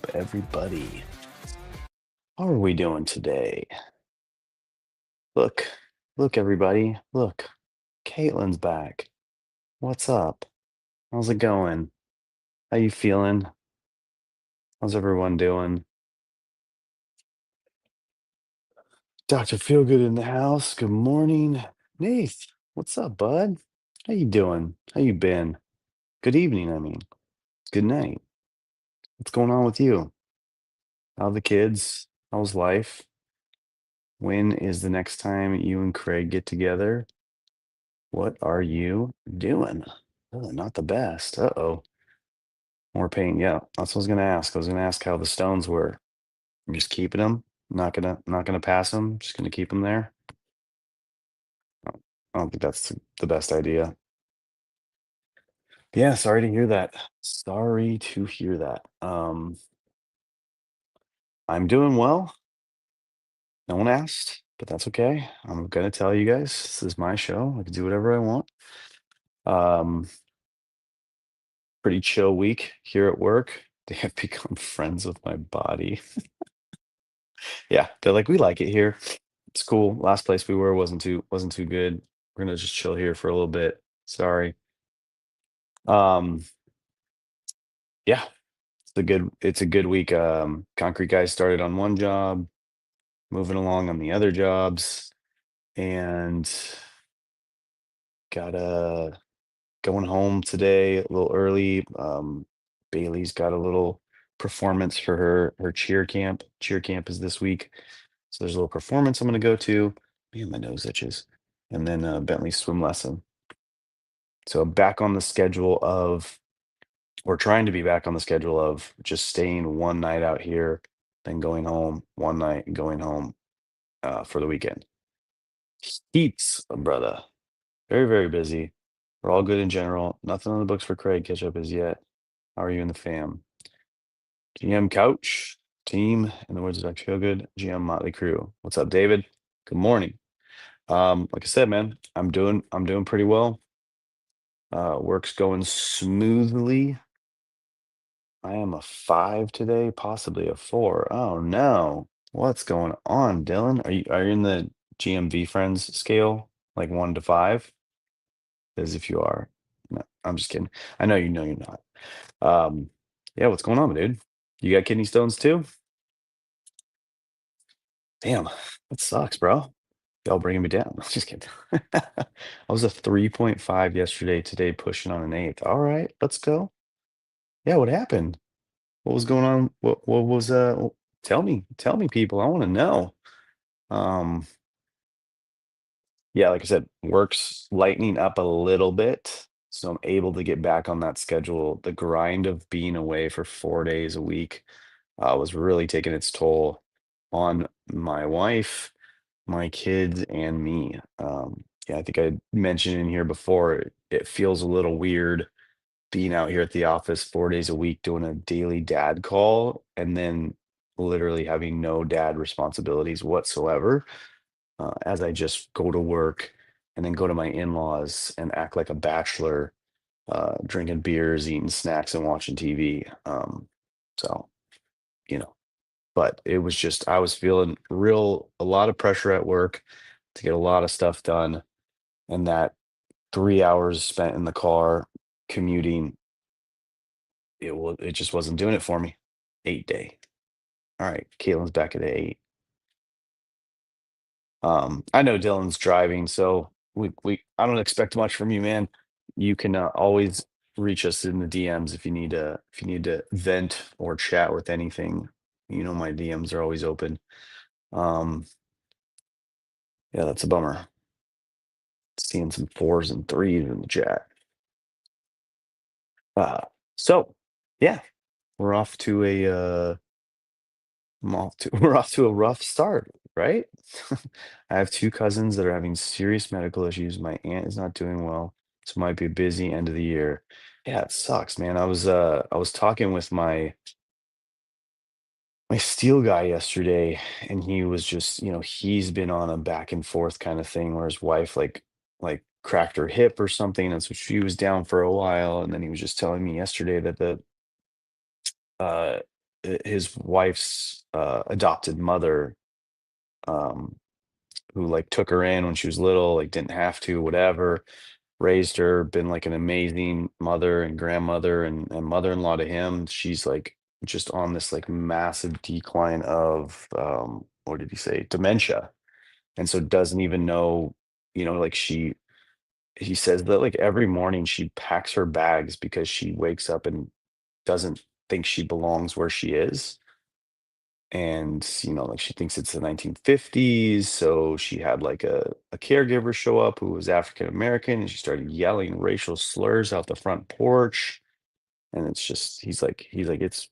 up, everybody? How are we doing today? Look, look, everybody. Look, Caitlin's back. What's up? How's it going? How you feeling? How's everyone doing? Dr. Feelgood in the house. Good morning. Nath, what's up, bud? How you doing? How you been? Good evening, I mean. Good night. What's going on with you? How are the kids? How's life? When is the next time you and Craig get together? What are you doing? Oh, not the best. Uh-oh. More pain. Yeah, that's what I was gonna ask. I was gonna ask how the stones were. I'm just keeping them. Not gonna pass them. Just gonna keep them there. I don't think that's the best idea. Yeah, sorry to hear that. Sorry to hear that. I'm doing well. No one asked, but that's okay. I'm gonna tell you guys. This is my show. I can do whatever I want. Um, Pretty chill week here at work. They have become friends with my body. Yeah, they're like, "We like it here. It's cool. Last place we were wasn't too good. We're gonna just chill here for a little bit. Sorry." Um, yeah, it's a good week. Concrete guys started on one job, moving along on the other jobs, and got going home today a little early. Bailey's got a little performance for her cheer camp. Cheer camp is this week. So there's a little performance I'm gonna go to. Man, my nose itches. And then Bentley's swim lesson. So back on the schedule of, or trying to be back on the schedule of just staying one night out here, then going home one night and going home for the weekend. Heaps, brother. Very, very busy. We're all good in general. Nothing on the books for Craig catch up as yet. How are you and the fam? GM Couch, team, in the words of Dr. Feelgood, GM Motley Crew. What's up, David? Good morning. Like I said, man, I'm doing pretty well. Work's going smoothly. I am a 5 today, possibly a 4. Oh no. What's going on, Dylan? Are you in the GMV friends scale, like 1 to 5? As if you are. No, I'm just kidding. I know you're not. Yeah, what's going on, dude? You got kidney stones too? Damn, that sucks, bro. Y'all bringing me down. Just kidding. I was a 3.5 yesterday, today pushing on an 8th. All right, let's go. Yeah, what happened? What was going on? What was tell me people. I want to know. Um yeah, like I said, work's lightening up a little bit. So I'm able to get back on that schedule. The grind of being away for 4 days a week was really taking its toll on my wife, my kids, and me. Yeah, I think I mentioned in here before, it feels a little weird being out here at the office 4 days a week doing a daily dad call and then literally having no dad responsibilities whatsoever, as I just go to work and then go to my in-laws and act like a bachelor, drinking beers, eating snacks, and watching TV. So, you know, but it was just, I was feeling a lot of pressure at work to get a lot of stuff done. And that 3 hours spent in the car commuting, it just wasn't doing it for me. 8 day. All right, Caitlin's back at 8. I know Dylan's driving, so we I don't expect much from you, man. You can always reach us in the DMs if you need to vent or chat with anything. You know my DMs are always open. Um, yeah, that's a bummer. Seeing some fours and threes in the chat. Uh, so yeah, we're off to a we're off to a rough start, right? I have two cousins that are having serious medical issues. My aunt is not doing well, so it might be a busy end of the year. Yeah, it sucks, man. I was talking with my steel guy yesterday, and he was just, he's been on a back and forth kind of thing where his wife like cracked her hip or something, and so she was down for a while, and then he was just telling me yesterday that the uh his wife's adopted mother, um, who like took her in when she was little, like didn't have to, whatever, raised her, been like an amazing mother and grandmother and mother-in-law to him. She's like just on this like massive decline of what did he say? Dementia. And so doesn't even know, like he says that like every morning she packs her bags because she wakes up and doesn't think she belongs where she is. And like she thinks it's the 1950s, so she had like a caregiver show up who was African American, and she started yelling racial slurs out the front porch. And it's just he's like it's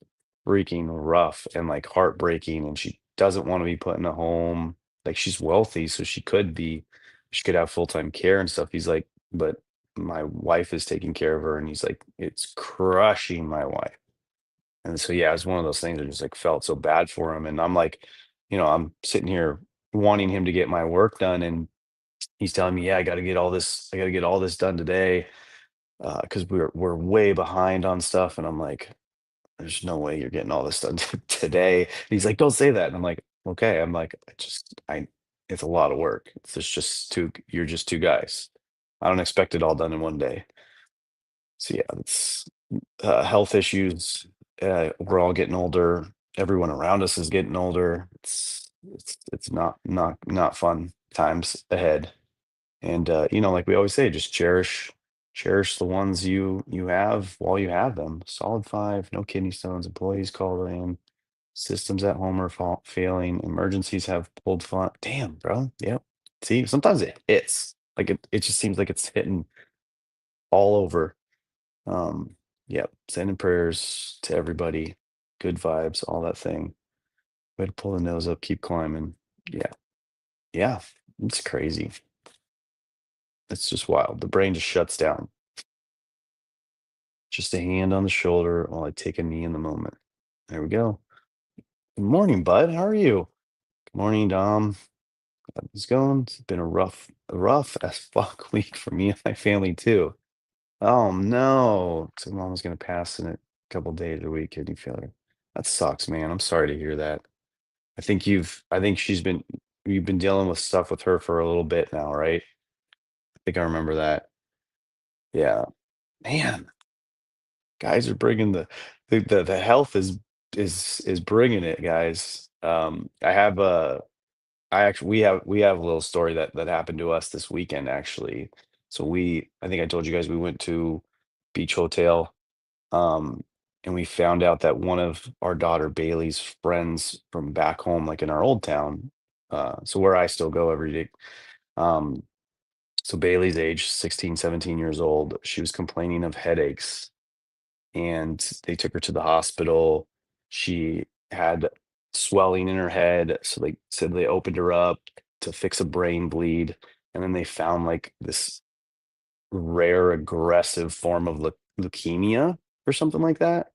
freaking rough and like heartbreaking, and she doesn't want to be put in a home. Like she's wealthy, so she could have full-time care and stuff. He's like, but my wife is taking care of her, and he's like, it's crushing my wife. And so, yeah, it's one of those things that just like felt so bad for him. And I'm like, I'm sitting here wanting him to get my work done. And he's telling me, yeah, I got to get all this done today. Cause we're way behind on stuff. And I'm like, there's no way you're getting all this done today. And he's like, don't say that. And I'm like, okay. I'm like, it's a lot of work. You're just two guys. I don't expect it all done in one day. So yeah, it's health issues. We're all getting older. Everyone around us is getting older. It's not fun times ahead. And like we always say, just cherish the ones you have while you have them. Solid five, no kidney stones, employees called in, systems at home are failing, emergencies have pulled fun. Damn, bro. Yep. See, sometimes it hits. Like it just seems like it's hitting all over. um, yep, sending prayers to everybody, good vibes, all that thing. Way to pull the nose up, keep climbing. Yeah, yeah, it's crazy. It's just wild. The brain just shuts down. Just a hand on the shoulder while I take a knee in the moment. There we go. Good morning, bud. How are you? Good morning, Dom. How's it going? It's been a rough as fuck week for me and my family too. Oh no. So mom was gonna pass in a couple days or week, kidney failure. That sucks, man. I'm sorry to hear that. I think you've been dealing with stuff with her for a little bit now, right? I think I remember that. Yeah. Man, guys are bringing the health is bringing it, guys. I actually we have a little story that happened to us this weekend actually. So I think I told you guys we went to Beach Hotel. Um, and we found out that one of our daughter Bailey's friends from back home, like in our old town, so where I still go every day. Um, so Bailey's age, 16, 17 years old, she was complaining of headaches, and they took her to the hospital. She had swelling in her head, so they said they opened her up to fix a brain bleed, and then they found like this rare aggressive form of leukemia or something like that.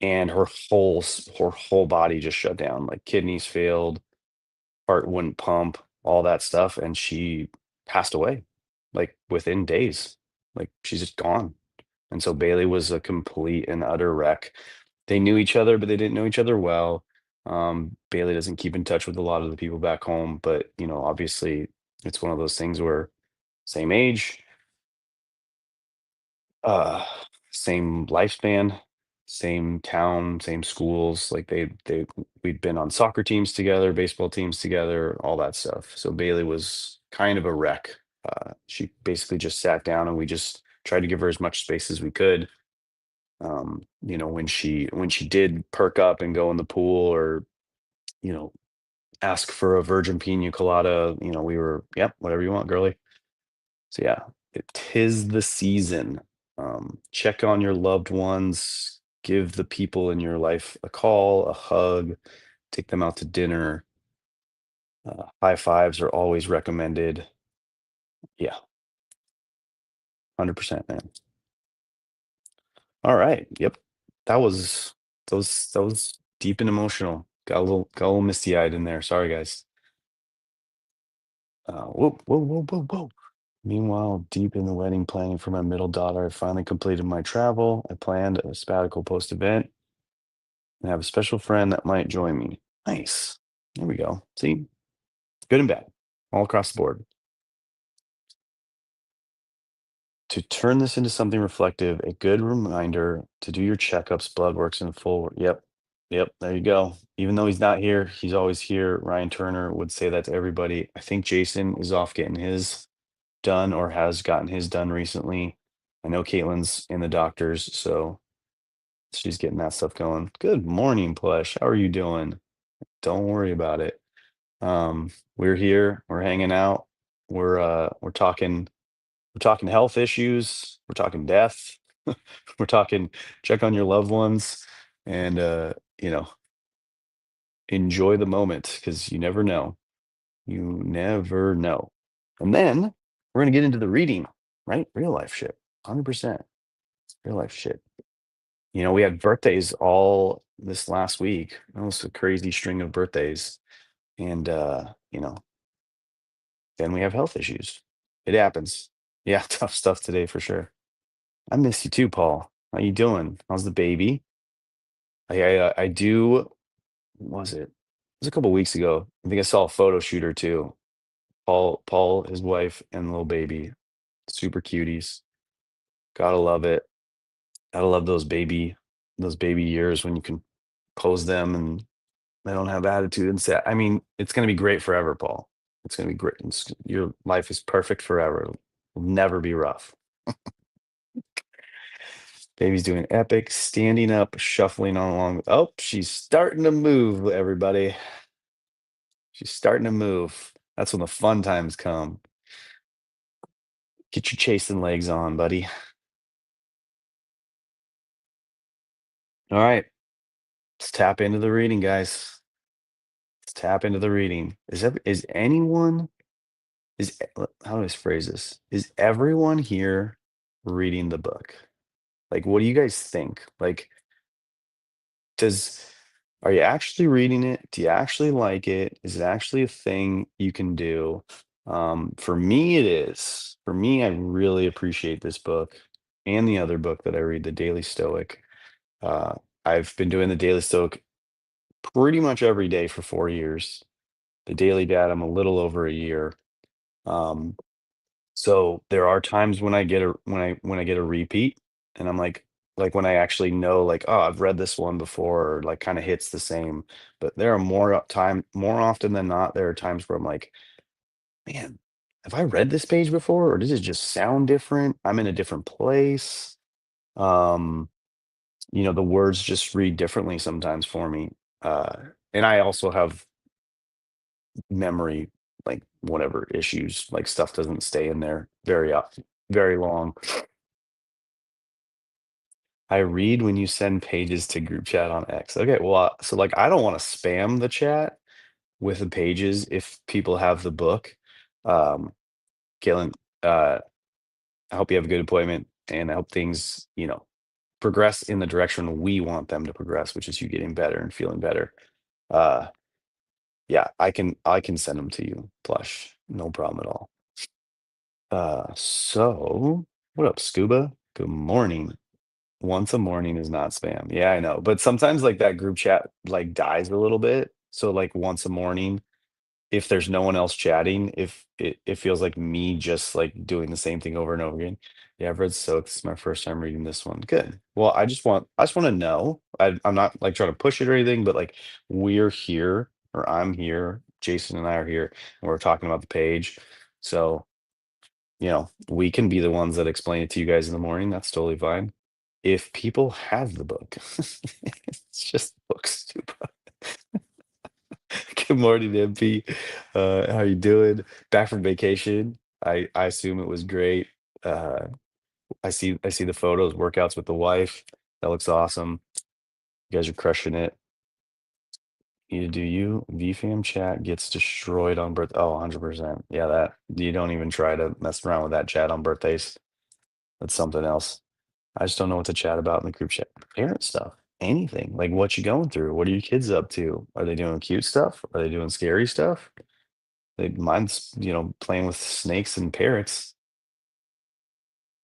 And her whole body just shut down, like kidneys failed, heart wouldn't pump, all that stuff, and she passed away, like, within days. Like, she's just gone. And so Bailey was a complete and utter wreck. They knew each other, but they didn't know each other well. Bailey doesn't keep in touch with a lot of the people back home, but, obviously, it's one of those things where same age, uh, same lifespan, same town, same schools. Like we'd been on soccer teams together, baseball teams together, all that stuff. So Bailey was kind of a wreck. She basically just sat down, and we just tried to give her as much space as we could. When she did perk up and go in the pool, or you know ask for a virgin pina colada, we were, yep, whatever you want, girly. So yeah, it tis the season. Check on your loved ones, give the people in your life a call, a hug, take them out to dinner. High fives are always recommended. Yeah, 100%, man. All right. Yep. That was deep and emotional. Got a little misty eyed in there. Sorry, guys. Whoa, whoa, whoa, whoa, whoa. Meanwhile, deep in the wedding planning for my middle daughter, I finally completed my travel. I planned a sabbatical post event. I have a special friend that might join me. Nice. There we go. See, good and bad, all across the board. To turn this into something reflective, a good reminder to do your checkups, blood works, and full. Yep. Yep. There you go. Even though he's not here, he's always here. Ryan Turner would say that to everybody. I think Jason is off getting his done or has gotten his done recently. I know Caitlin's in the doctors, so she's getting that stuff going. Good morning, Plush. How are you doing? Don't worry about it. We're here, we're hanging out, we're talking health issues, we're talking death, we're talking check on your loved ones and you know, enjoy the moment because you never know. You never know. And then we're gonna get into the reading, right? Real life shit. 100% real life shit. We had birthdays all this last week. That was a crazy string of birthdays. And then we have health issues. It happens. Yeah, tough stuff today for sure. I miss you too, Paul. How you doing? How's the baby? I do. What was it? It was a couple weeks ago. I think I saw a photo shooter too. Paul, his wife, and little baby, super cuties. Gotta love it. Gotta love those baby years when you can pose them and they don't have attitude and say, I mean, it's gonna be great forever, Paul. It's gonna be great. Your life is perfect forever. It'll never be rough. Baby's doing epic, standing up, shuffling on along. Oh, she's starting to move, everybody. She's starting to move. That's when the fun times come. Get your chasing legs on, buddy. All right, let's tap into the reading, guys. Let's tap into the reading. Is anyone how do I phrase this? Is everyone here reading the book? Like, what do you guys think? Like, does are you actually reading it? Do you actually like it? Is it actually a thing you can do? For me, it is. For me, I really appreciate this book and the other book that I read, The Daily Stoic. Uh, I've been doing the Daily Stoic pretty much every day for 4 years. The Daily Dad, I'm a little over a year. Um, so there are times when I get a repeat, and I'm like when I actually know, like, oh, I've read this one before, or like kind of hits the same. But there are more often than not, there are times where I'm like, man, have I read this page before, or does it just sound different? I'm in a different place. Um, the words just read differently sometimes for me. Uh, and I also have memory, like whatever issues, like stuff doesn't stay in there very long. I read when you send pages to group chat on X. Okay, well, so like I don't want to spam the chat with the pages if people have the book. Um, Caitlin, I hope you have a good appointment, and I hope things, progress in the direction we want them to progress, which is you getting better and feeling better. Uh, yeah, I can send them to you, Plush, no problem at all. So what up, Scuba? Good morning. Once a morning is not spam. Yeah, I know. But sometimes like that group chat like dies a little bit. So like once a morning, if there's no one else chatting, if it feels like me just like doing the same thing over and over again. Yeah, I've read Soak. This is my first time reading this one. Good. Well, I just want to know. I'm not like trying to push it or anything, but like we're here or I'm here. Jason and I are here and we're talking about the page. So we can be the ones that explain it to you guys in the morning. That's totally fine. If people have the book, it's just books too. Good morning, MP. How you doing? Back from vacation. I assume it was great. Uh, I see the photos, workouts with the wife. That looks awesome. You guys are crushing it. You do you. VFam chat gets destroyed on birth. Oh, 100%. Yeah, that you don't even try to mess around with that chat on birthdays. That's something else. I just don't know what to chat about in the group chat. Parent stuff, anything. Like what you going through? What are your kids up to? Are they doing cute stuff? Are they doing scary stuff? Mine's, playing with snakes and parrots.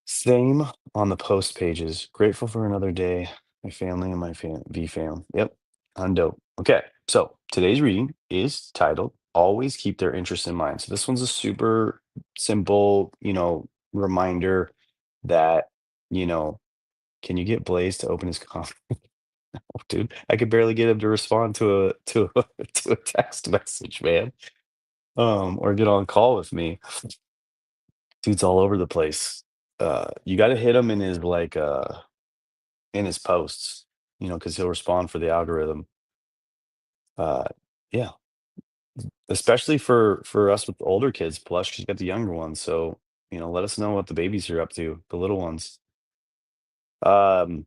Same on the post pages. Grateful for another day. My family and my V fam. Yep. Hundo. Okay, so today's reading is titled Always Keep Their Interest in Mind. So this one's a super simple, reminder that, you know, can you get Blaze to open his coffee? Dude, I could barely get him to respond to a text message, man. Or get on call with me. Dude's all over the place. You gotta hit him in his in his posts, because he'll respond for the algorithm. Uh, yeah. Especially for us with the older kids, plus she's got the younger ones, so, let us know what the babies are up to, the little ones. Um,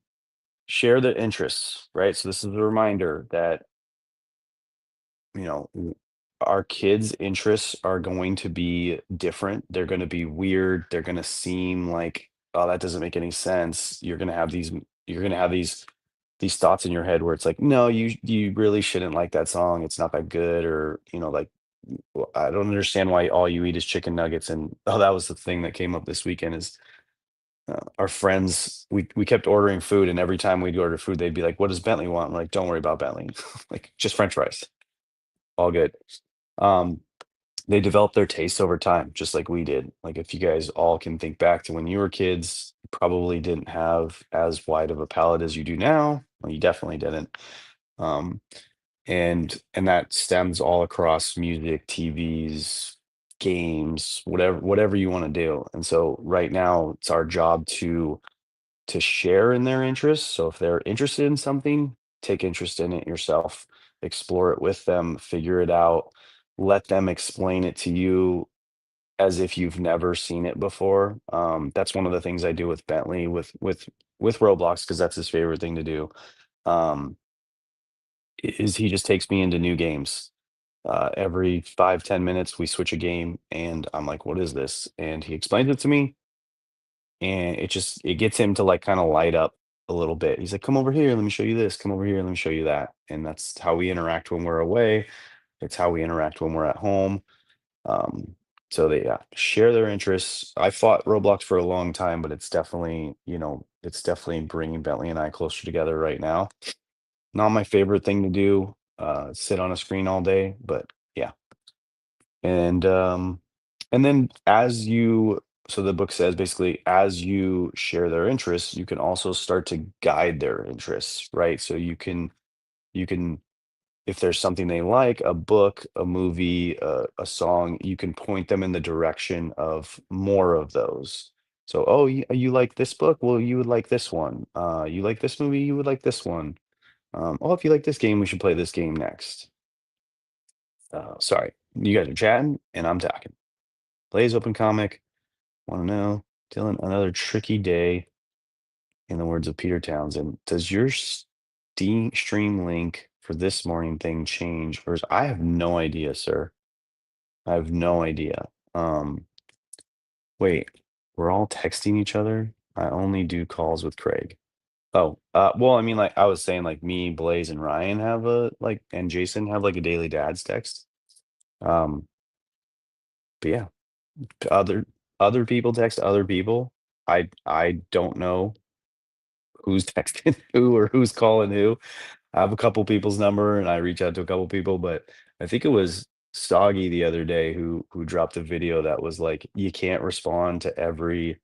Share the interests, right? So this is a reminder that, our kids' interests are going to be different. They're gonna be weird. They're gonna seem like, "Oh, that doesn't make any sense." You're gonna have these thoughts in your head where it's like, "No, you really shouldn't like that song. It's not that good," or, like, well, I don't understand why all you eat is chicken nuggets. And oh, that was the thing that came up this weekend is our friends. We kept ordering food, and every time we'd order food, they'd be like, "What does Bentley want?" I'm like, "Don't worry about Bentley, like just French fries, all good." Um, they developed their taste over time, just like we did. Like if you guys all can think back to when you were kids, you probably didn't have as wide of a palate as you do now. Well, you definitely didn't. Um, and that stems all across music, TVs, games, whatever you want to do. And so right now it's our job to share in their interests. So if they're interested in something, take interest in it yourself, explore it with them, figure it out, let them explain it to you as if you've never seen it before. That's one of the things I do with Bentley with Roblox because that's his favorite thing to do. Um, is he just takes me into new games. Every 5-10 minutes, we switch a game, and I'm like, "What is this?" And he explains it to me, and it gets him to like kind of light up a little bit. He's like, "Come over here, let me show you this. Come over here, let me show you that." And that's how we interact when we're away. It's how we interact when we're at home. Um, so they share their interests. I fought Roblox for a long time, but it's definitely bringing Bentley and I closer together right now. Not my favorite thing to do, sit on a screen all day, but yeah. And and then so the book says basically as you share their interests, you can also start to guide their interests, right? So you can if there's something they like, a book, a movie, a song, you can point them in the direction of more of those. So, oh, you like this book? Well, you would like this one. You like this movie? You would like this one. Oh, if you like this game, we should play this game next. Sorry, you guys are chatting and I'm talking. Blaze open comic. Want to know, Dylan? Another tricky day, in the words of Peter Townsend. Does your stream link for this morning thing change, or I have no idea, sir. I have no idea. Wait, we're all texting each other. I only do calls with Craig. Oh, well, I mean, like I was saying, like me, Blaze, and Ryan have and Jason have like a daily dad's text. Um, but yeah, to other people text other people. I don't know who's texting who or who's calling who. I have a couple people's number and I reach out to a couple people, but I think it was Soggy the other day who dropped a video that was like, you can't respond to every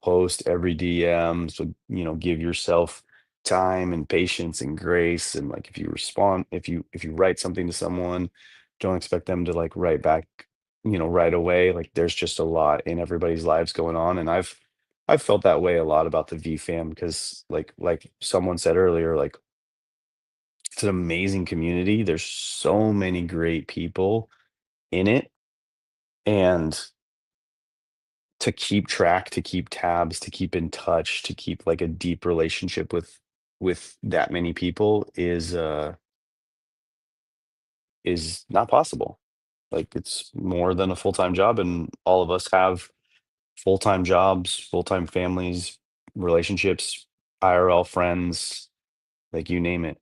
post, every DM. So, give yourself time and patience and grace. And like if you write something to someone, don't expect them to like write back, right away. Like there's just a lot in everybody's lives going on. And I've felt that way a lot about the VFam because like someone said earlier, like it's an amazing community. There's so many great people in it. And to keep track, to keep tabs, to keep in touch, to keep like a deep relationship with that many people is not possible. Like it's more than a full-time job and all of us have full-time jobs, full-time families, relationships, IRL friends, like you name it.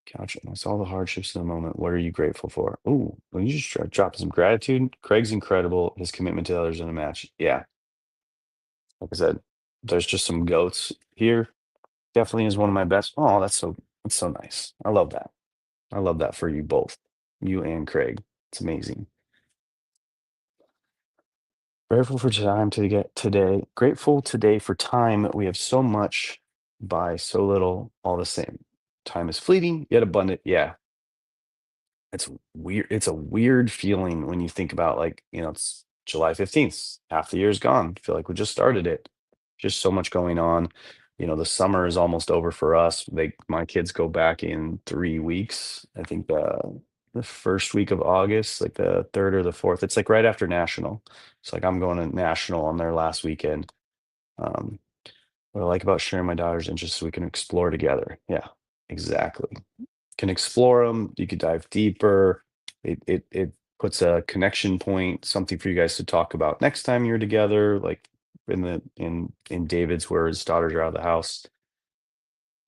Couch, that's all the hardships of the moment. What are you grateful for? Ooh, when you just drop some gratitude. Craig's incredible. His commitment to others in a match. Yeah, like I said, there's just some goats here. Definitely is one of my best. Oh, that's so. It's so nice. I love that. I love that for you both, you and Craig. It's amazing. Grateful for time to get today. Grateful today for time. We have so much by so little, all the same. Time is fleeting, yet abundant. Yeah, it's weird. It's a weird feeling when you think about, like, it's July 15th. Half the year's gone. I feel like we just started it. Just so much going on. The summer is almost over for us. My kids go back in 3 weeks. I think the first week of August, like the third or the fourth. It's like right after National. It's like I'm going to National on their last weekend. Um, what I like about sharing my daughter's interests, so we can explore together. Yeah, exactly. Can explore them. You could dive deeper. It puts a connection point, something for you guys to talk about next time you're together. Like in David's, where his daughters are out of the house.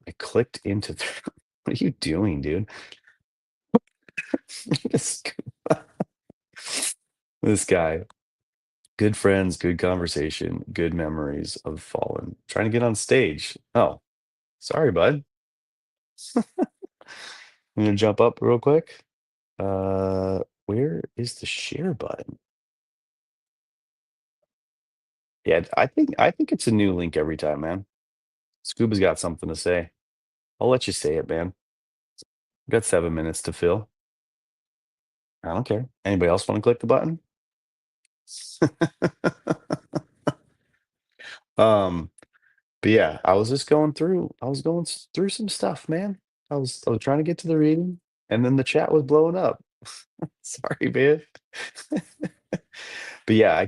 I clicked into. What are you doing, dude? this, this guy. Good friends, good conversation, good memories of Fallen. Trying to get on stage. Oh, sorry, bud. I'm gonna jump up real quick. Where is the share button? Yeah, I think it's a new link every time, man. Scuba's got something to say. I'll let you say it, man. Got 7 minutes to fill. I don't care. Anybody else want to click the button? um, but yeah, I was going through some stuff, man. I was trying to get to the reading, and then the chat was blowing up. Sorry, man. But yeah, I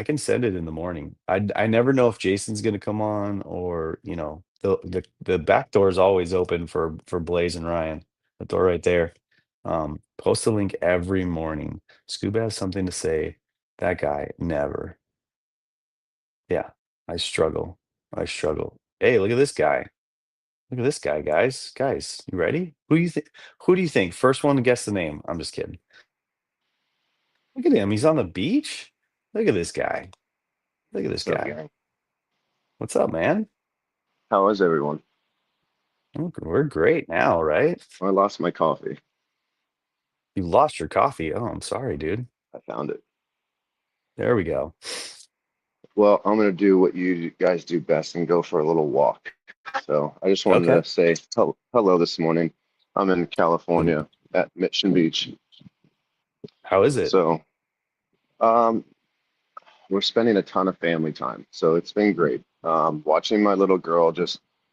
can send it in the morning. I never know if Jason's gonna come on, or the back door is always open for Blaze and Ryan. The door right there. Post a link every morning. Scuba has something to say. That guy never. Yeah, I struggle. I struggle. Hey, look at this guy. Look at this guy, guys. Guys, you ready? Who do you think? First one to guess the name. I'm just kidding. Look at him. He's on the beach. Look at this guy. Look at this So, guy. gang, What's up, man? how is everyone? We're great now, right? I lost my coffee. You lost your coffee. Oh, I'm sorry, dude. I found it. There we go. Well, I'm gonna do what you guys do best and go for a little walk. So I just wanted Okay. to say hello this morning. I'm in Good. California at Mission Beach. How is it? So um, we're spending a ton of family time. So it's been great. Watching my little girl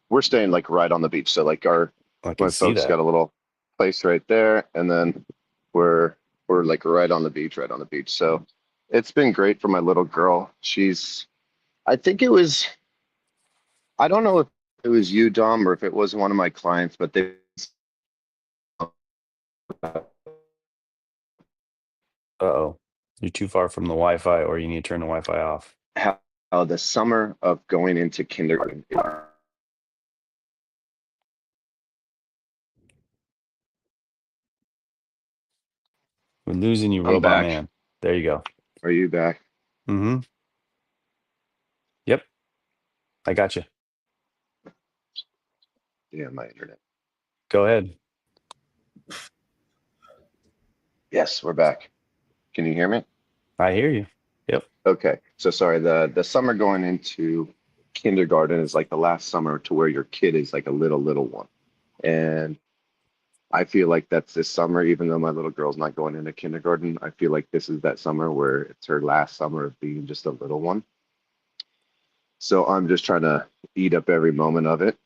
we're staying like right on the beach. So like I can my see folks got that. a little place right there, and then we're we're like right on the beach. So it's been great for my little girl. I think it was, I don't know if it was you, Dom, or if it was one of my clients, but they Uh-oh. You're too far from the Wi-Fi, or you need to turn the Wi-Fi off. how the summer of going into kindergarten. We're losing you, I'm Robot back. Man. There you go. Are you back? Mm-hmm. Yep. I got you. Yeah, my internet. Go ahead. Yes, we're back. Can you hear me? I hear you. Yep. Okay. So sorry, the summer going into kindergarten is like the last summer to where your kid is like a little one. And I feel like that's this summer, even though my little girl's not going into kindergarten. I feel like this is that summer where it's her last summer of being just a little one. So I'm just trying to eat up every moment of it.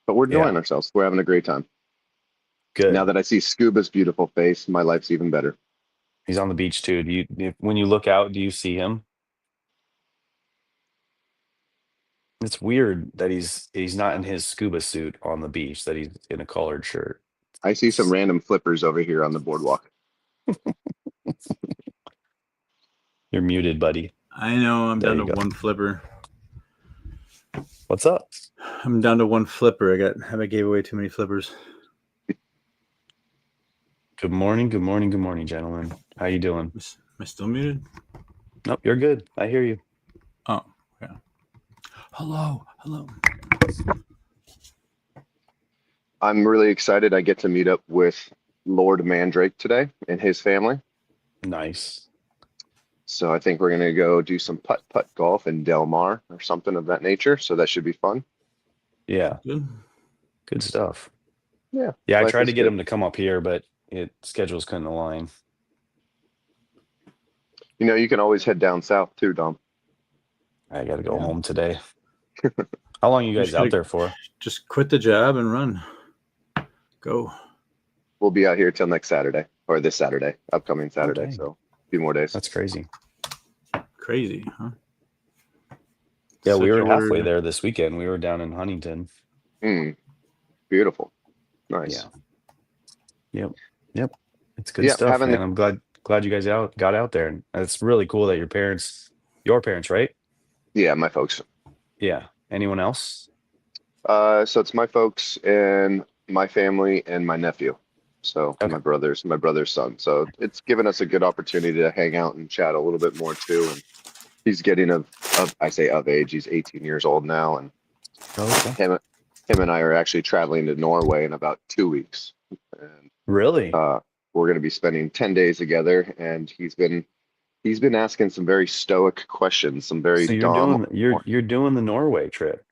But we're Yeah. enjoying ourselves. We're having a great time. Now Good. that I see Scuba's beautiful face, my life's even better. He's on the beach too. When you look out, do you see him? It's weird that he's not in his scuba suit on the beach, that he's in a collared shirt. I see some It's- random flippers over here on the boardwalk. You're muted, buddy. I know I'm There down you to go. one flipper. What's up? I'm down to one flipper. I gave away too many flippers. Good morning, good morning, good morning, gentlemen. How you doing? Am I still muted? Nope, you're good. I hear you. Oh, yeah. Hello. I'm really excited. I get to meet up with Lord Mandrake today and his family. Nice. So I think we're gonna go do some putt golf in Del Mar or something of that nature. So that should be fun. Yeah, Good. good stuff. Yeah, Yeah, I life tried is to get good. him to come up here, but schedules couldn't align. You know, you can always head down south too, Dom. I got to go Yeah. home today. How long are you You guys just out gotta there for? just quit the job and run. Go. We'll be out here till next Saturday or this Saturday, upcoming Saturday. dang. So a few more days. That's crazy. Crazy, huh? Yeah, we Such a were halfway word. there this weekend. We were down in Huntington. Beautiful. Nice. Yeah. Yep. Yep. It's good Yeah, stuff, having man. I'm glad you guys got out there. And it's really cool that your parents, right? my folks. Yeah. Anyone else? So it's my folks and my family and my nephew. So Okay. my brother's son. So it's given us a good opportunity to hang out and chat a little bit more too. And he's getting of I say of age. He's 18 years old now, and Okay. him and I are actually traveling to Norway in about 2 weeks. And Really? we're going to be spending 10 days together. And he's been asking some very stoic questions, some very So dumb. you're doing the Norway trip.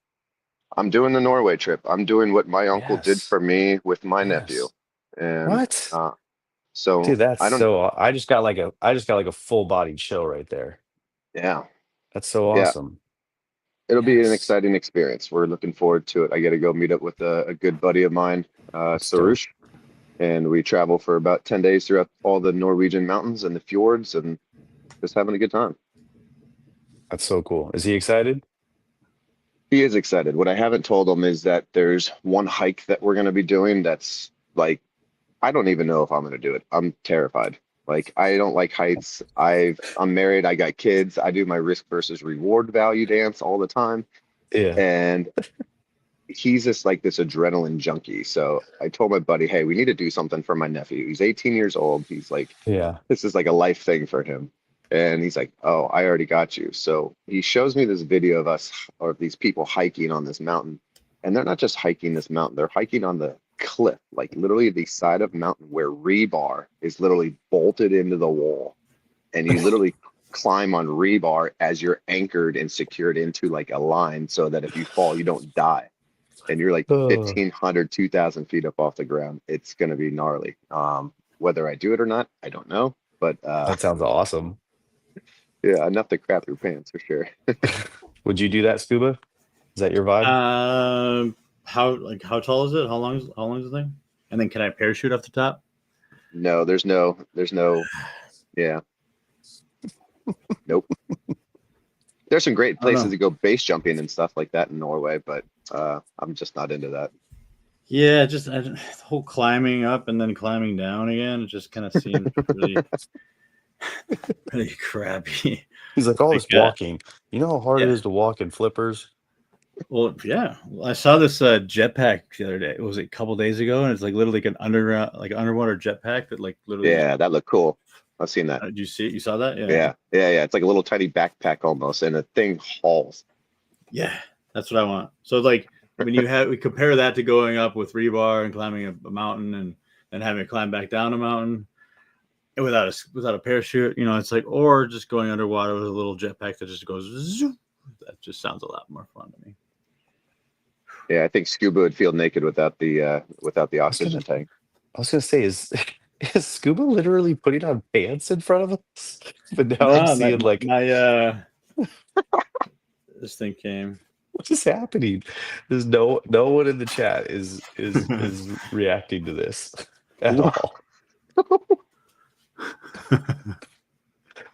I'm doing the Norway trip. I'm doing what my uncle did Yes. for me with my nephew. Yes. And What? so Dude, that's I don't, so I just got like a full bodied chill right there. yeah, That's so yeah, awesome. it'll be an Yes. exciting experience. We're looking forward to it. I got to go meet up with a good buddy of mine, That's dope. Sarush, and we travel for about 10 days throughout all the Norwegian mountains and the fjords and just having a good time. That's so cool. Is he excited? He is excited. What I haven't told him is that there's one hike that we're going to be doing that's like, I don't even know if I'm going to do it. I'm terrified. Like I don't like heights. I'm married. I got kids. I do my risk versus reward value dance all the time. Yeah. And he's just like this adrenaline junkie. So I told my buddy, hey, we need to do something for my nephew. He's 18 years old. He's like, Yeah. this is like a life thing for him. And he's like, oh, I already got you. So he shows me this video of us or these people hiking on this mountain. And they're not just hiking this mountain, they're hiking on the cliff, like literally the side of mountain where rebar is literally bolted into the wall. And you literally climb on rebar as you're anchored and secured into like a line so that if you fall, you don't die. And you're like Oh, 1,500, 2,000 feet up off the ground. It's going to be gnarly. Whether I do it or not, I don't know. But that sounds awesome. yeah, enough to crap your pants for sure. Would you do that, Scuba? Is that your vibe? How tall is it? How long is the thing? And then can I parachute off the top? No, there's no, yeah, nope. There's some great I don't places know. to go base jumping and stuff like that in Norway, but I'm just not into that. Yeah, the whole climbing up and then climbing down again. It just kind of seems really, really crappy. He's like, all Like, this walking. You know how hard it yeah. is to walk in flippers? Well, yeah. I saw this jetpack the other day. Was it a couple days ago? And it's like literally like an underwater jetpack that like literally. Yeah, that looked cool. I've seen that. Did you see it? You saw that? Yeah, yeah, yeah. It's like a little tiny backpack almost, and the thing hauls. Yeah, that's what I want. So like when we compare that to going up with rebar and climbing a mountain and then having to climb back down a mountain without a parachute, it's like, or just going underwater with a little jetpack that just goes zoom. That just sounds a lot more fun to me. Yeah, I think Scuba would feel naked without the oxygen tank. I was gonna say, is is Scuba literally putting on pants in front of us? But now I'm No, seeing like, this thing came. what is happening? There's no one in the chat is reacting to this at all.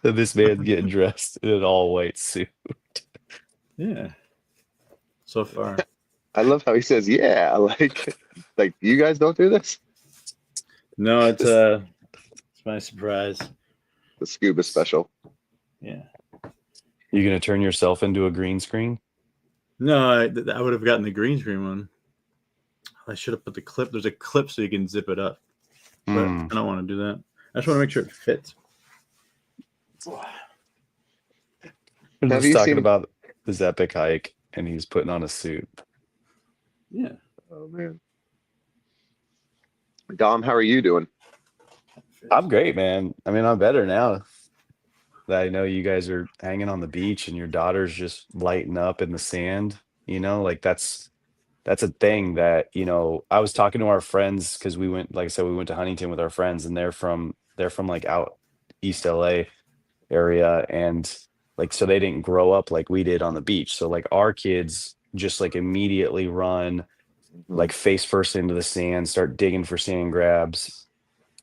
That this man's getting dressed in an all white suit. Yeah. So far. I love how he says, "Yeah," like you guys don't do this. No, it's my surprise. The Scuba special. Yeah. You gonna turn yourself into a green screen? No, I would have gotten the green screen one. I should have put the clip. There's a clip so you can zip it up. But I don't want to do that. I just want to make sure it fits. We're Have just you talking seen- about this epic hike, and he's putting on a suit. Yeah. Oh man. Dom, how are you doing? I'm great, man. I mean, I'm better now that I know you guys are hanging on the beach and your daughter's just lighting up in the sand. Like that's a thing that, I was talking to our friends because we went, like I said, we went to Huntington with our friends, and they're from like out East LA area, and like so they didn't grow up like we did on the beach. So like our kids just like immediately run Mhm. like face first into the sand, start digging for sand grabs,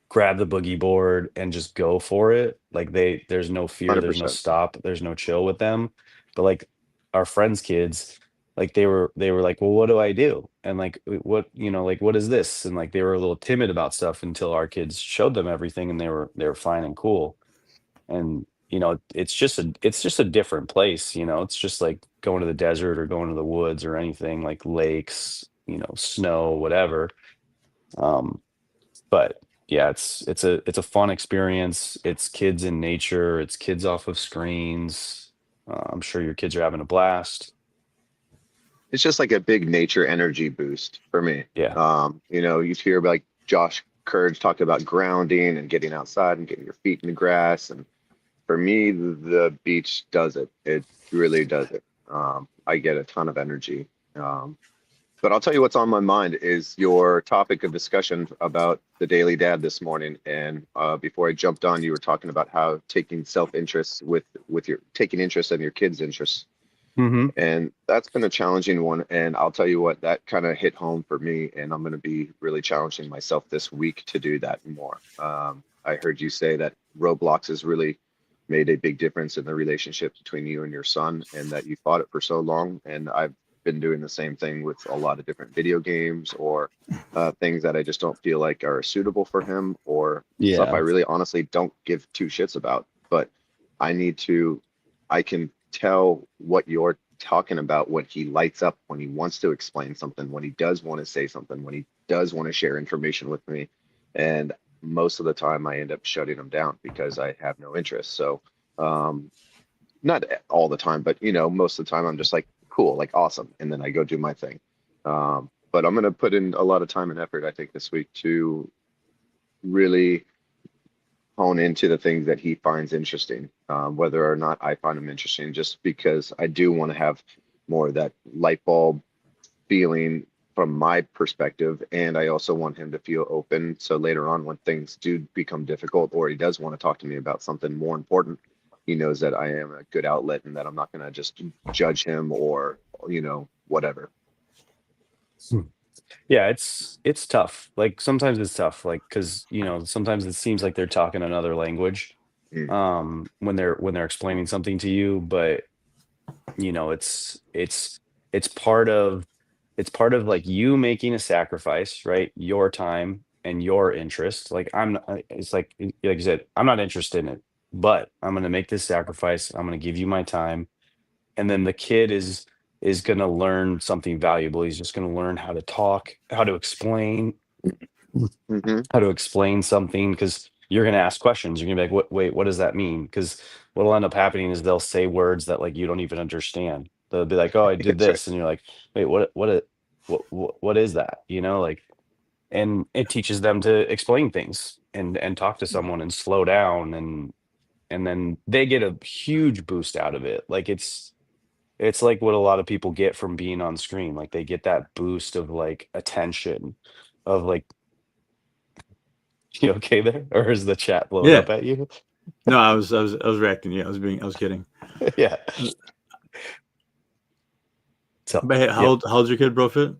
grab the boogie board and just go for it. Like there's no fear, there's no 100%. stop, there's no chill with them. But like our friends' kids, like they were like, well, what do I do? And like what, like what is this? And like they were a little timid about stuff until our kids showed them everything, and they were fine and cool. And it's just a different place. It's just like going to the desert or going to the woods or anything, like lakes, snow, whatever. Um, but yeah, it's a fun experience. It's kids in nature. It's kids off of screens. I'm sure your kids are having a blast. It's just like a big nature energy boost for me. Yeah. You hear like Josh Courage talk about grounding and getting outside and getting your feet in the grass. And for me, the beach does it. It really does it. I get a ton of energy. Um, but I'll tell you what's on my mind is your topic of discussion about the Daily Dad this morning. And before I jumped on, you were talking about how taking self-interest with your taking interest in your kids' interests. Hmm. And that's been a challenging one. And I'll tell you what, that kind of hit home for me. And I'm going to be really challenging myself this week to do that more. I heard you say that Roblox has really made a big difference in the relationship between you and your son, and that you fought it for so long. And I've been doing the same thing with a lot of different video games or things that I just don't feel like are suitable for him, or stuff I Yeah. really honestly don't give two shits about. But I need to, I can tell what you're talking about when he lights up, when he wants to explain something, when he does want to say something, when he does want to share information with me. And most of the time I end up shutting him down because I have no interest. So, um, not all the time, but most of the time I'm just like, cool, like awesome. And then I go do my thing. But I'm going to put in a lot of time and effort, I think, this week to really hone into the things that he finds interesting, whether or not I find them interesting, just because I do want to have more of that light bulb feeling from my perspective. And I also want him to feel open. So later on, when things do become difficult, or he does want to talk to me about something more important, he knows that I am a good outlet and that I'm not going to just judge him or, whatever. Yeah, it's tough. Like sometimes it's tough, like because sometimes it seems like they're talking another language Mm, when they're explaining something to you, but it's part of like you making a sacrifice, right? Your time and your interest. Like it's like you said, I'm not interested in it, but I'm going to make this sacrifice. I'm going to give you my time. And then the kid is going to learn something valuable. He's just going to learn how to talk, how to explain, hmm how to explain something, because you're going to ask questions. You're going to be like, wait, what does that mean? Because what'll end up happening is they'll say words that like you don't even understand. They'll be like, oh, I did That's right. this. And you're like, wait, what is that? Like, and it teaches them to explain things and talk to someone and slow down, and then they get a huge boost out of it. Like it's like what a lot of people get from being on screen. Like they get that boost of like attention, of like, you okay there? Or is the chat blowing Yeah. up at you? No, I was reacting. Yeah, I was kidding. Yeah. So, But hey, how yeah. old's your kid, Brofit?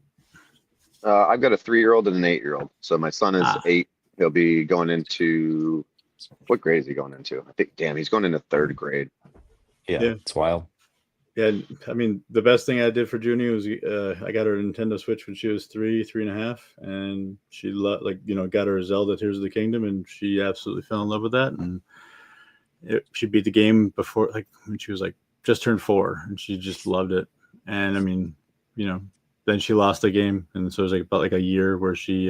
I've got a 3-year-old and an 8-year-old. So my son is Ah, 8. He'll be going into, what grade is he going into? I think, damn, he's going into third grade. Yeah. yeah, It's wild. yeah. I mean, the best thing I did for Junie was I got her a Nintendo Switch when she was 3.5, and she got her a Zelda Tears of the Kingdom, and she absolutely fell in love with that. And she beat the game before, like when she was like just turned 4, and she just loved it. And I mean, then she lost the game, and so it was like about like a year where she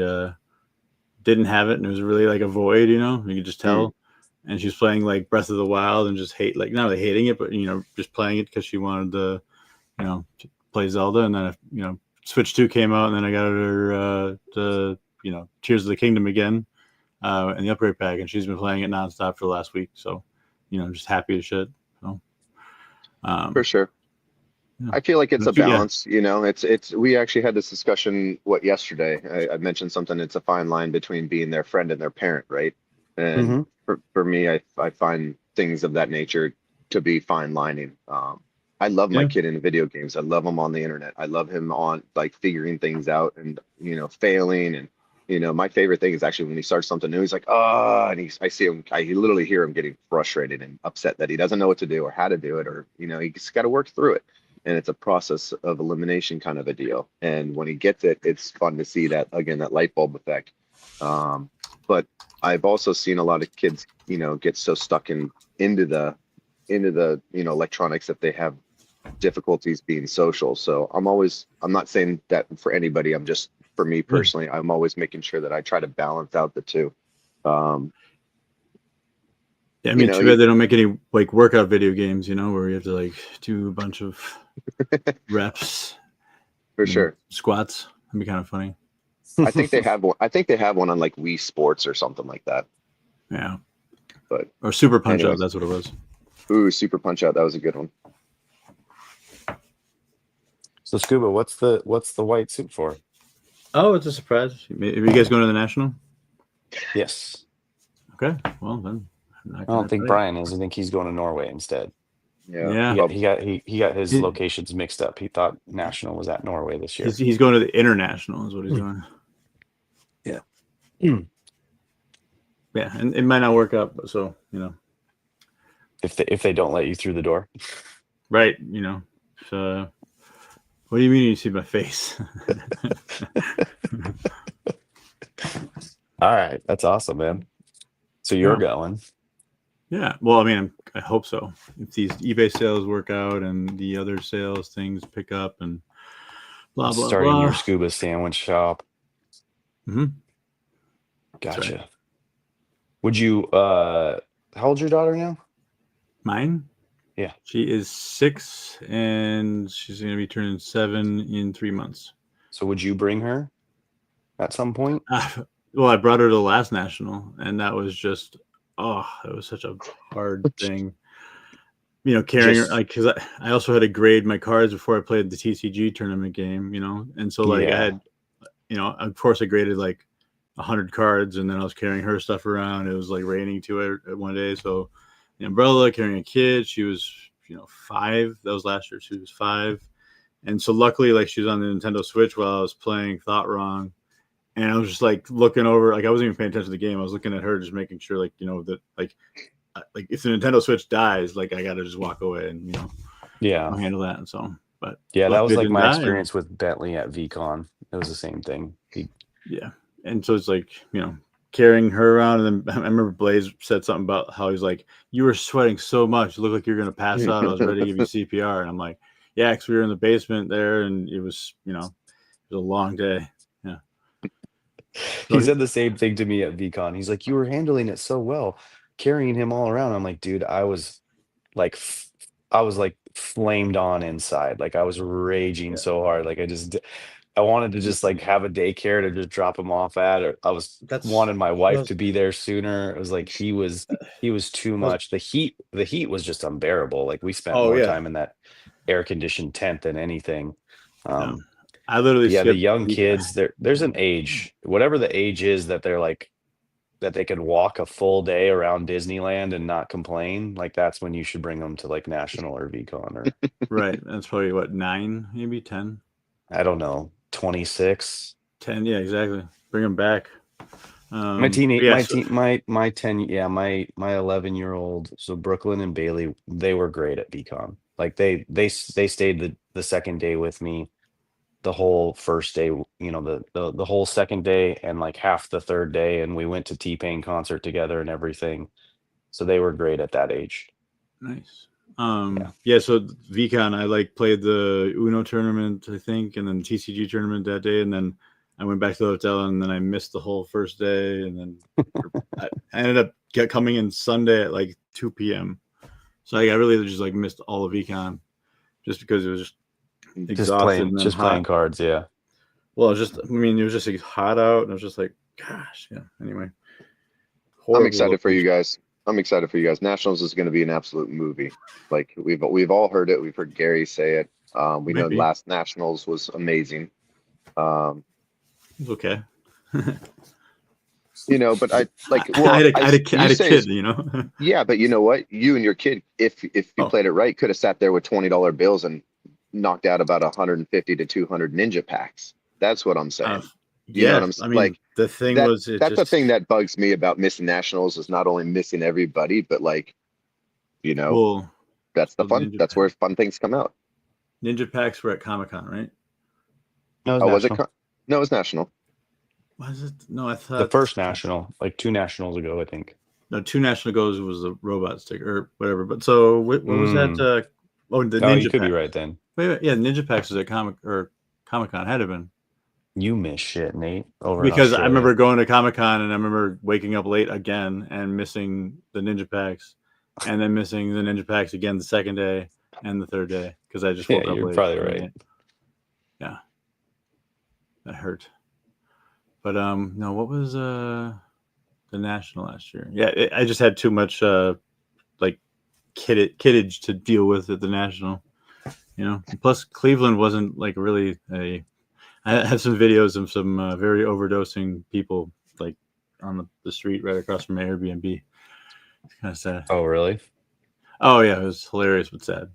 didn't have it, and it was really like a void. You could just Mm, tell. And she's playing like Breath of the Wild and just like not really hating it, but just playing it because she wanted to play Zelda. And then Switch 2 came out, and then I got her the Tears of the Kingdom again, in the upgrade pack, and she's been playing it nonstop for the last week. So, just happy as shit. So, For sure. yeah. I feel like it's a Yeah. balance, we actually had this discussion yesterday. I mentioned something. It's a fine line between being their friend and their parent, right? And Mhm. for me, I find things of that nature to be fine lining. I love my Yeah. kid in video games. I love him on the internet. I love him on like figuring things out and failing. And my favorite thing is actually when he starts something new, he's like, and I see him, I literally hear him getting frustrated and upset that he doesn't know what to do or how to do it, or he's got to work through it. And it's a process of elimination kind of a deal. And when he gets it, it's fun to see that, again, that light bulb effect. But I've also seen a lot of kids, get so stuck into the electronics that they have difficulties being social. So I'm not saying that for anybody. I'm just, for me personally, I'm always making sure that I try to balance out the two. Yeah, I mean, too bad they don't make any like workout video games, where you have to like do a bunch of reps. For sure. Squats. That'd be kind of funny. I think they have one. I think they have one on like Wii Sports or something like that. Yeah. Or Super Punch Out. That's what it was. Ooh, Super Punch Out. That was a good one. So Scuba, what's the white suit for? Oh, it's a surprise. Are you guys going to the National? Yes. Okay. Well then. I don't think Brian is. I think he's going to Norway instead. Yeah. He got his locations mixed up. He thought National was at Norway this year. He's going to the International is what he's doing. Yeah. Yeah, and it might not work out, so if they don't let you through the door. Right, So what do you mean you see my face? All right, that's awesome, man. So you're going. Yeah. Well, I mean, I hope so. If these eBay sales work out and the other sales things pick up and blah blah starting blah. your Scuba sandwich shop. Mm-hmm. Gotcha. Right. Would you how old's your daughter now? Mine? Yeah. She is 6 and she's gonna be turning 7 in 3 months. So would you bring her at some point? Well, I brought her to the last National, and that was just it was such a hard thing. Carrying her, like, because I also had to grade my cards before I played the TCG tournament game, and so like I had, of course I graded like 100 cards, and then I was carrying her stuff around. It was like raining to it one day, so the umbrella, carrying a kid. She was 5. That was last year. She was 5, and so luckily, like, she was on the Nintendo Switch while I was playing Thought Wrong. And I was just like looking over, like I wasn't even paying attention to the game. I was looking at her, just making sure, like, that like if the Nintendo Switch dies, like I gotta just walk away and I'll handle that. And so, but yeah, that was like my experience with Bentley at VCon. It was the same thing. Yeah, and so it's like carrying her around, and then I remember Blaze said something about how he's like, "You were sweating so much, you look like you're gonna pass out." I was ready to give you CPR, and I'm like, "Yeah," because we were in the basement there, and it was it was a long day. He said the same thing to me at VCon. He's like, "You were handling it so well, carrying him all around." I'm like, "Dude, I was like flamed on inside. Like I was raging so hard. Like I wanted to just like have a daycare to just drop him off at, or I wanted my wife to be there sooner. It was like he was too much. The heat was just unbearable. Like we spent more time in that air conditioned tent than anything. I literally the young kids, there's an age, whatever the age is, that they're like that they can walk a full day around Disneyland and not complain. Like that's when you should bring them to like National or VCon or right. That's probably what, 9, maybe 10. I don't know, 26, 10. Yeah, exactly. Bring them back. My 11-year-old. So Brooklyn and Bailey, they were great at VCon. Like they stayed the second day with me. The whole first day, the whole second day and like half the third day, and we went to T-Pain concert together and everything. So they were great at that age. Nice. So VCon, I like played the Uno tournament, I think, and then TCG tournament that day, and then I went back to the hotel, and then I missed the whole first day, and then I ended up coming in Sunday at like 2 p.m. So I really just like missed all of VCon just because it was just exhausted, playing cards. Yeah. Well, it's just, I mean, it was just like, hot out, and it was just like, gosh, yeah. Anyway, I'm horrible excited for you location. guys. I'm excited for you guys. Nationals is going to be an absolute movie. Like we've all heard it. We've heard Gary say it. We know Maybe. last Nationals was amazing. Um, It's okay. you know, but I like I well, had a, I had a, I you had a say kid, you know. yeah, but you know what? You and your kid, if you Oh, played it right, could have sat there with $20 bills and knocked out about 150 to 200 ninja packs. That's what I'm uh, saying. You know what yeah. I'm I saying? mean, Like the thing that was, it that's the just, thing that bugs me about missing nationals is not only missing everybody, but like, you know, well, that's the well, the fun. Ninja That's Pack, where fun things come out. Ninja Packs were at Comic-Con, right? No, it's Oh, was it? national. No, it was national. Was it? No, I The thought, first national, like 2 nationals ago, I think. no, two national goes was the robot sticker or whatever. But so what was that? Oh, the No, you Ninja could be Pack. right then. Wait, yeah, Ninja Packs was at Comic-Con had to have been. You miss shit, Nate, over in Because I Australia. remember going to Comic-Con and I remember waking up late again and missing the Ninja Packs and then missing the Ninja Packs again the second day and the third day because I just Yeah, woke up you're late. probably right. Yeah. That hurt. But no, what was the national last year? Yeah, I just had too much like kiddage to deal with at the national. You know, plus Cleveland wasn't like really a. I have some videos of some very overdosing people like on the street right across from my Airbnb. It's kind of sad. Oh, really? Oh yeah, it was hilarious but sad.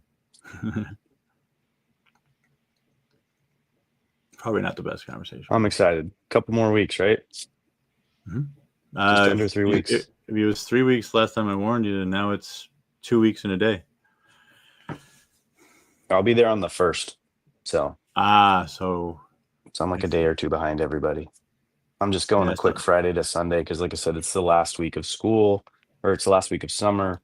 Probably not the best conversation. I'm excited. Couple more weeks, right? Just under 3 weeks. It was 3 weeks last time I warned you, and now it's 2 weeks in a day. I'll be there on the 1st. So So I'm like a day or two behind everybody. I'm just going Yeah, a it's quick not- Friday to Sunday because, like I said, it's the last week of school, or it's the last week of summer,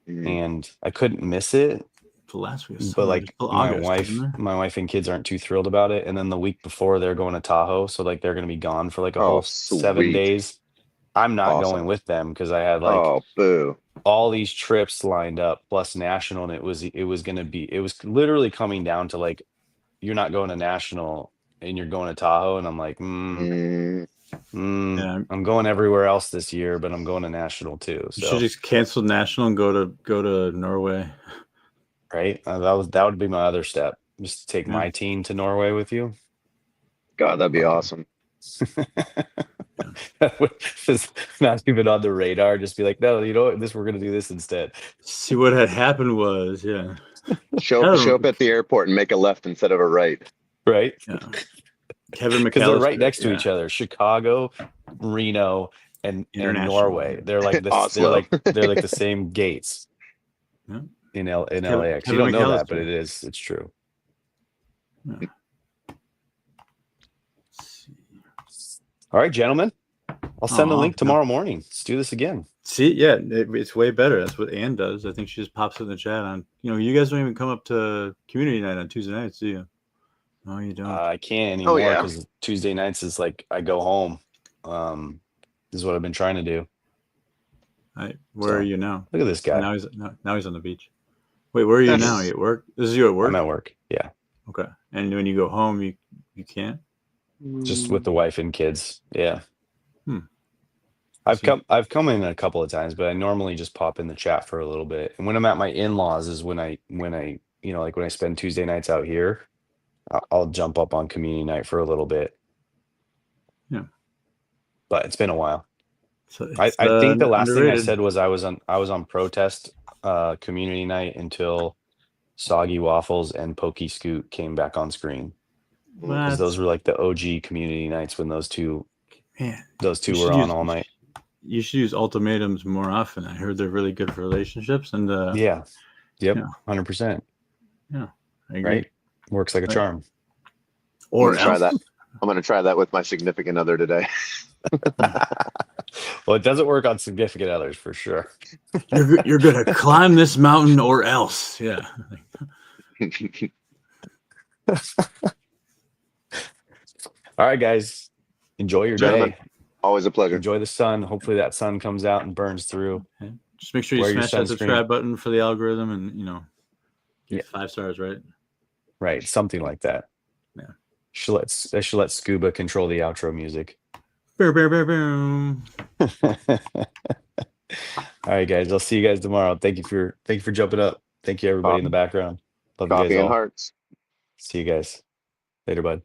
Mm. and I couldn't miss it. the last week, But like my wife, my wife and kids aren't too thrilled about it. And then the week before, they're going to Tahoe, so like they're going to be gone for like a Oh, whole 7 sweet. days. I'm not Awesome. going with them because I had like Oh, boo. all these trips lined up plus national, and it was literally coming down to like, you're not going to national and you're going to Tahoe, and I'm like, Mm. Yeah. I'm going everywhere else this year, but I'm going to national too. you So should just cancel national and go to Norway. right, that would be my other step, just to take Yeah. my team to Norway with you. God, that'd be Okay. awesome. Just not even on the radar. Just be like, no, you know what? We're gonna do this instead. See what had happened was, yeah, Show up at the airport and make a left instead of a right. Right? yeah. Kevin McAllister, Because they're right next to yeah. each other. Chicago, Reno, and International. Norway. They're like this. Oslo. they're like the same gates Yeah. in Kevin- LAX. You Kevin don't know that, but McAllister. it's true. Yeah. All right, gentlemen. I'll send the Aw, link no. tomorrow morning. Let's do this again. See, yeah, it's way better. That's what Ann does. I think she just pops in the chat on. You guys don't even come up to community night on Tuesday nights, do you? No, you don't. I can't anymore yeah. because Tuesday nights is like I go home. This is what I've been trying to do. Where so, are you now? Look at this guy. Now he's on the beach. Wait, where are you now? Are you at work? This is you at work? I'm at work. Yeah, Okay. And when you go home, you can't? just with the wife and kids. Yeah. I've See. come in a couple of times, but I normally just pop in the chat for a little bit. And when I'm at my in-laws is when I like when I spend Tuesday nights out here, I'll jump up on community night for a little bit. Yeah. But it's been a while. So I think the last thing I underrated. said was I was on protest community night until Soggy Waffles and Pokey Scoot came back on screen. Because those were like the OG community nights when those two Man, were on all night. You should use ultimatums more often. I heard they're really good for relationships, and Yeah. Yep. Yeah. 100%. I agree. Right. Works like a Right. charm. I'm gonna try that. I'm gonna try that with my significant other today. Well, it doesn't work on significant others for sure. You're gonna climb this mountain or else. Yeah. All right, guys. Enjoy your Gentlemen. day. Always a pleasure. Enjoy the sun. Hopefully that sun comes out and burns through. Just make sure you Wear your smash that sunscreen. subscribe button for the algorithm, and give Yeah. it 5 stars, right? Right. Something like that. Yeah. I should let Scuba control the outro music. Bow, bow, bow, bow. All right, guys. I'll see you guys tomorrow. Thank you for jumping up. Thank you, everybody in the background. Love you Coffee guys and all. hearts. See you guys later, bud.